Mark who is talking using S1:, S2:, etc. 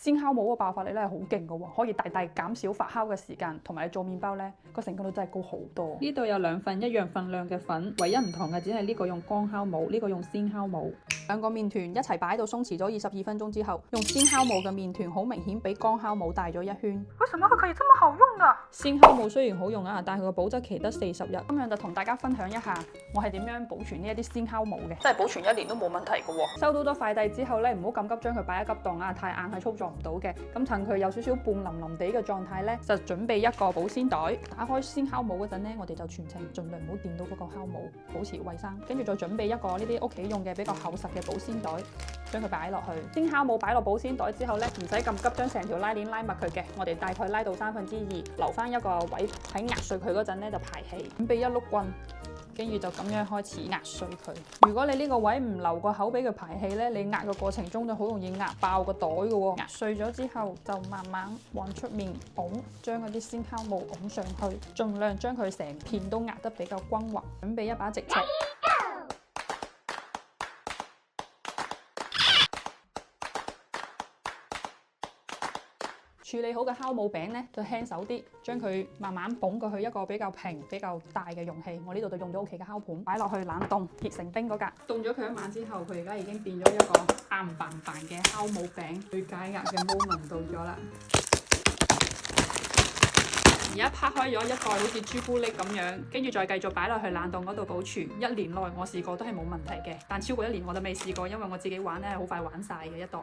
S1: 鮮酵母嘅爆發力咧係好勁嘅喎，可以大大減少發酵嘅時間，同埋你做麵包咧個成功率真係高好多。呢度有2份一樣份量嘅粉，唯一唔同嘅只係呢個用乾酵母，呢個用鮮酵母。2個麵團一齊擺到鬆弛咗22分鐘之後，用鮮酵母嘅麵團好明顯比乾酵母大咗1圈。為什麼佢可以這麼好用啊？鮮酵母雖然好用啊，但係佢個保質期得40日。咁樣就同大家分享一下我係點樣保存呢一啲鮮酵母嘅，真係保存1年都冇問題嘅喎。收到咗快遞之後咧，唔好咁急將佢擺喺急凍啊，太硬係操作唔到嘅。咁趁佢有少少半腍腍地嘅狀態咧，就準備一個保鮮袋。打開鮮酵母嗰陣咧，我哋就全程盡量唔好掂到嗰個酵母，保持衛生。跟住再準備一個呢啲屋企用嘅比較厚實嘅保鮮袋，將佢擺落去。鮮酵母擺落保鮮袋之後咧，唔使咁急將成條拉鏈拉密佢嘅，我哋大概拉到2/3，留翻一個位喺壓碎佢嗰陣咧就排氣。準備一碌棍。跟住就咁樣開始壓碎佢。如果你呢個位唔留個口俾佢排氣咧，你壓嘅過程中就好容易壓爆個袋嘅喎。壓碎咗之後，就慢慢往出面拱，將嗰啲鮮酵母拱上去，盡量將佢成片都壓得比較均勻。準備一把直尺。處理好嘅酵母餅咧，就輕手啲，將佢慢慢捧過去一個比較平、比較大嘅容器。我呢度就用咗屋企嘅酵盤，擺落去冷凍，結成冰嗰格。凍咗佢1晚之後，佢而家已經變咗一個硬棒棒嘅酵母餅。最解壓嘅 moment 到咗啦！而家拍開咗一袋好似朱古力咁樣，跟住再繼續擺落去冷凍嗰度保存。1年內我試過都係冇問題嘅，但超過1年我都未試過，因為我自己玩咧好快玩晒嘅一袋。